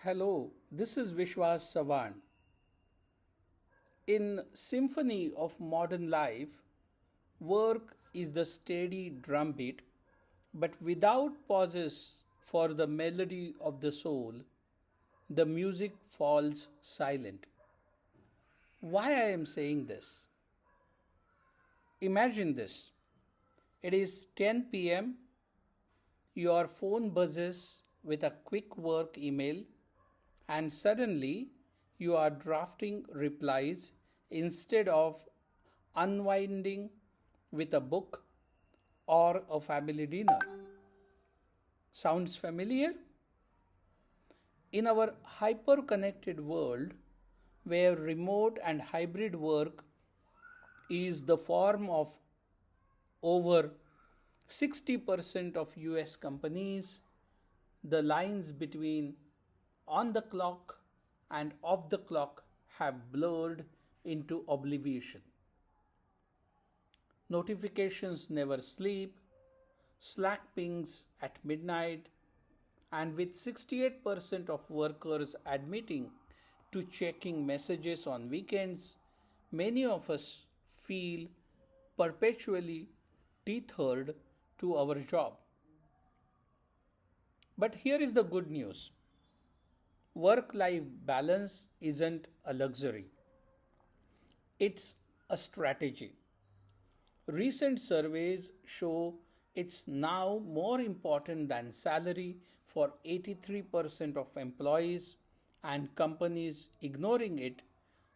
Hello, this is Vishwas Savan. In Symphony of Modern Life, work is the steady drumbeat, but without pauses for the melody of the soul, the music falls silent. Why I am saying this? Imagine this. It is 10 p.m. Your phone buzzes with a quick work email, and suddenly you are drafting replies instead of unwinding with a book or a family dinner. Sounds familiar? In our hyper connected world, where remote and hybrid work is the form of over 60% of US companies, the lines between on the clock and off the clock have blurred into oblivion. Notifications never sleep, Slack pings at midnight, and with 68% of workers admitting to checking messages on weekends, many of us feel perpetually tethered to our job. But here is the good news: work life balance isn't a luxury, it's a strategy. Recent surveys show it's now more important than salary for 83% of employees, and companies ignoring it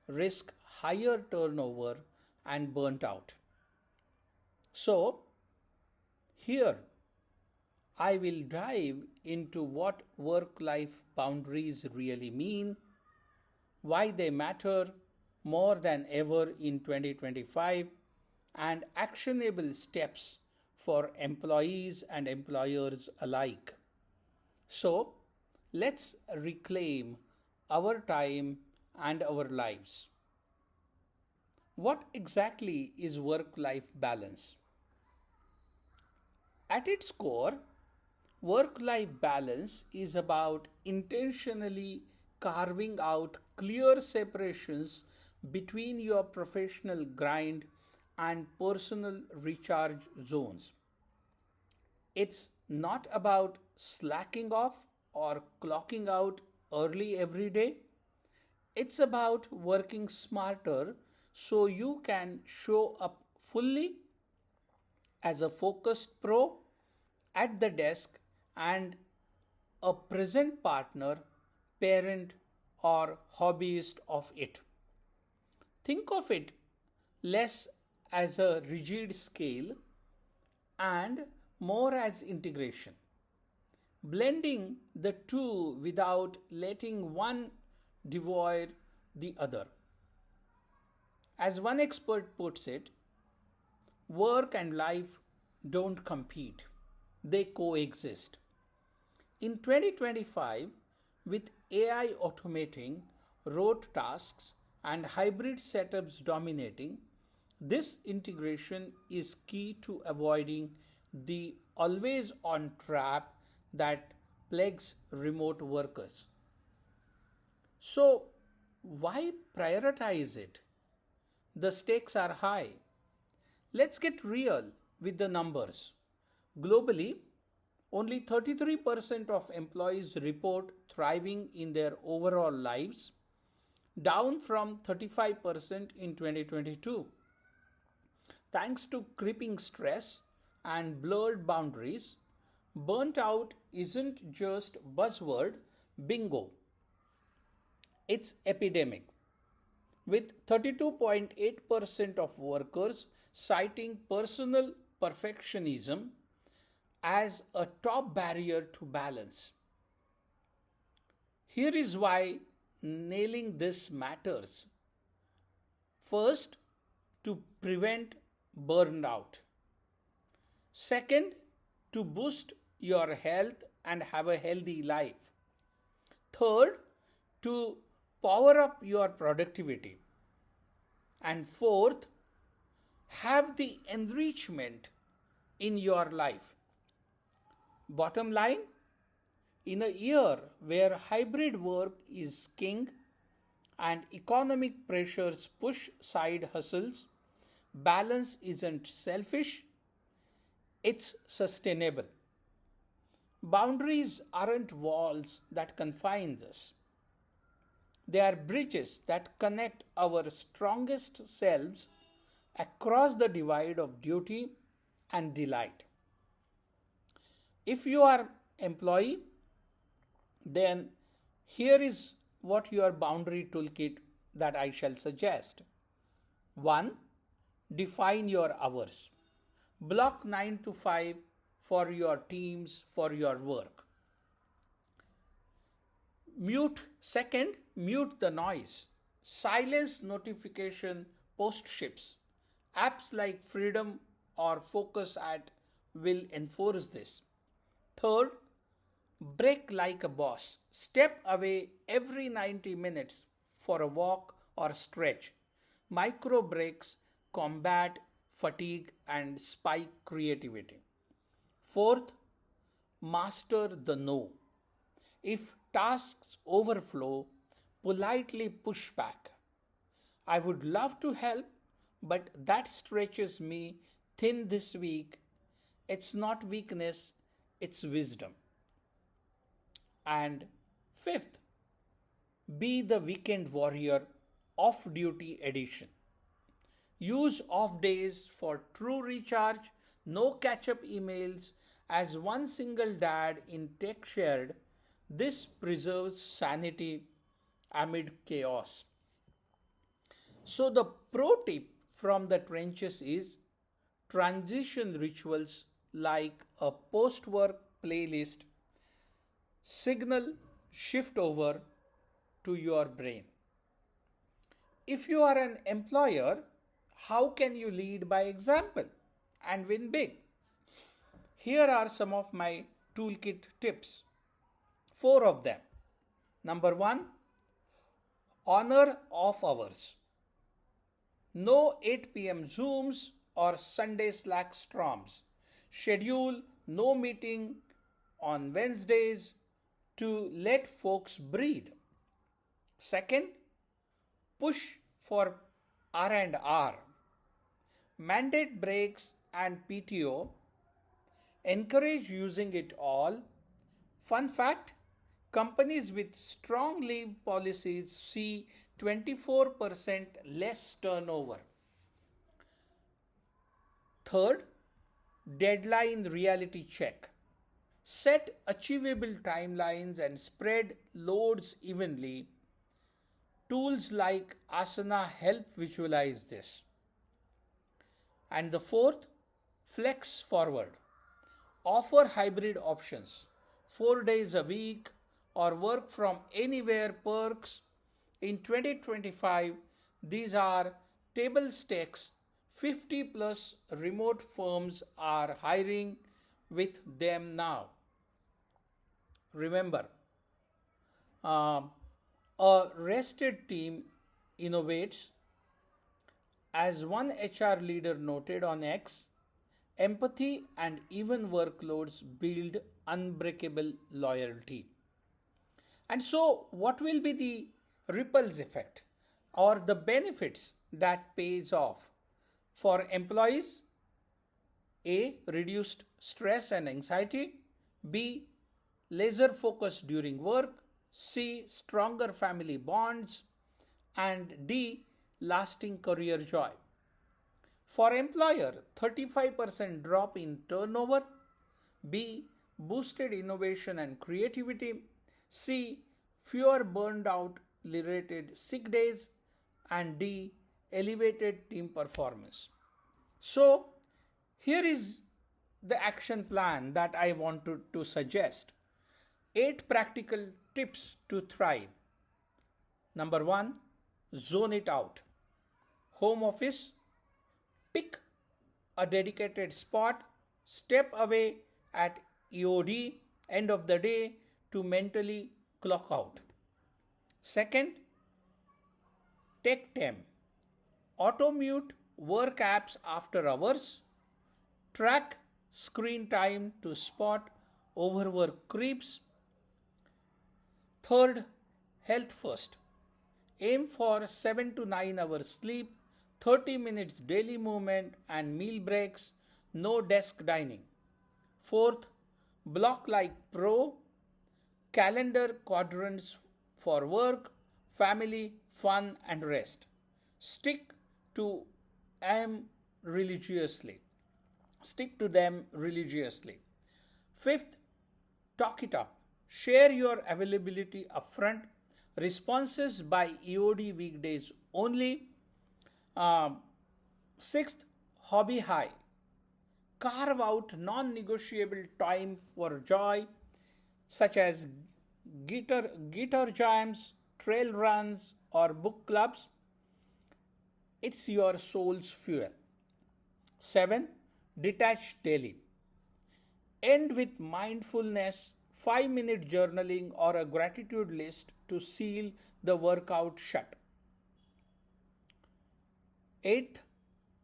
risk higher turnover and burnt out. So, here I will dive into what work life boundaries really mean, why they matter more than ever in 2025, and actionable steps for employees and employers alike. So, let's reclaim our time and our lives. What exactly is work life balance? At its core, work life balance is about intentionally carving out clear separations between your professional grind and personal recharge zones. It's not about slacking off or clocking out early every day. It's about working smarter so you can show up fully as a focused pro at the desk and a present partner, parent, or hobbyist of it. Think of it less as a rigid scale and more as integration, blending the two without letting one devour the other. As one expert puts it, work and life don't compete, they coexist. In 2025, with AI automating rote tasks and hybrid setups dominating, this integration is key to avoiding the always on trap that plagues remote workers. So, why prioritize it? The stakes are high. Let's get real with the numbers. Globally, only 33% of employees report thriving in their overall lives, down from 35% in 2022. Thanks to creeping stress and blurred boundaries, burnt out isn't just buzzword bingo. It's epidemic, with 32.8% of workers citing personal perfectionism as a top barrier to balance. Here is why nailing this matters. First, to prevent burnout. Second, to boost your health and have a healthy life. Third, to power up your productivity. And fourth, have the enrichment in your life. Bottom line, In a year where hybrid work is king and economic pressures push side hustles, balance isn't selfish, it's sustainable. Boundaries aren't walls that confine us. They are bridges that connect our strongest selves across the divide of duty and delight. If you are employee, then here is what your boundary toolkit that I shall suggest. 1. Define your hours. Block 9 to 5 for your teams, for your work. Mute the noise. Silence notification post shifts. Apps like Freedom or Focus at will enforce this. Third, break like a boss. Step away every 90 minutes for a walk or stretch. Micro breaks combat fatigue and spike creativity. Fourth, master the no. If tasks overflow, politely push back. I would love to help, but that stretches me thin this week. It's not weakness, it's wisdom. And fifth, be the weekend warrior off duty edition. Use off days for true recharge, no catch up emails. As one single dad in tech shared, this preserves sanity amid chaos. So, the pro tip from the trenches is transition rituals like a post work playlist signal shift over to your brain. If you are an employer, how can you lead by example and win big? Here are some of my toolkit tips. Four of them. Number one, honor off hours. No 8 p.m. Zooms or Sunday Slack storms. Schedule no meeting on Wednesdays to let folks breathe. Second, push for R&R. Mandate breaks and PTO. Encourage using it all. Fun fact, companies with strong leave policies see 24% less turnover. Third, deadline reality check. Set achievable timelines and spread loads evenly. Tools like Asana help visualize this. And the fourth, flex forward. Offer hybrid options, 4 days a week or work from anywhere perks. In 2025, these are table stakes. 50 plus remote firms are hiring with them now. Remember, a rested team innovates. As one HR leader noted on X, empathy and even workloads build unbreakable loyalty. And so, what will be the ripples effect or the benefits that pays off for employees? A. Reduced stress and anxiety. B. Laser focus during work. C. Stronger family bonds. And D. Lasting career joy. For employer, 35% drop in turnover. B. Boosted innovation and creativity. C. Fewer burned out related sick days. And D. Elevated team performance. So, here is the action plan that I wanted to suggest. 8 practical tips to thrive. Number 1, zone it out. Home office, pick a dedicated spot, step away at EOD, end of the day, to mentally clock out. Second, tech time. Auto mute work apps after hours. Track screen time to spot overwork creeps. Third, health first. Aim for 7 to 9 hours sleep, 30 minutes daily movement and meal breaks, no desk dining. Fourth, block like pro calendar quadrants for work, family, fun, and rest. Stick to them religiously. Stick to them religiously. Fifth, talk it up. Share your availability upfront. Responses by EOD weekdays only. Um, Sixth, hobby high. Carve out non negotiable time for joy, such as guitar jams, trail runs, or book clubs. It's your soul's fuel. 7. Detach daily. End with mindfulness, 5-minute journaling, or a gratitude list to seal the workout shut. 8th,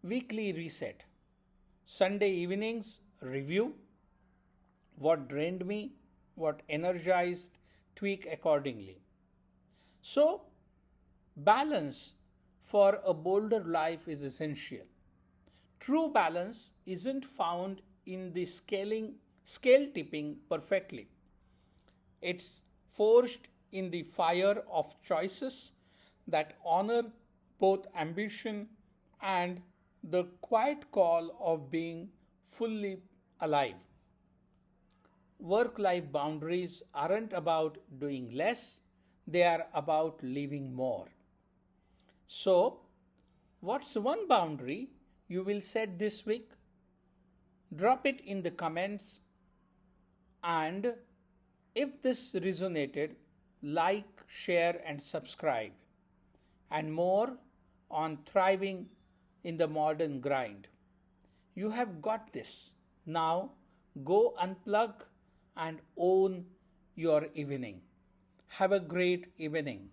weekly reset. Sunday evenings, review what drained me, what energized, tweak accordingly. So, balance for a bolder life is essential. True balance isn't found in the scale tipping perfectly. It's forged in the fire of choices that honor both ambition and the quiet call of being fully alive. Work life boundaries aren't about doing less, they are about living more. So, what's one boundary you will set this week? Drop it in the comments, and if this resonated, like, share, and subscribe. And more on thriving in the modern grind. You have got this. Now go unplug and own your evening. Have a great evening.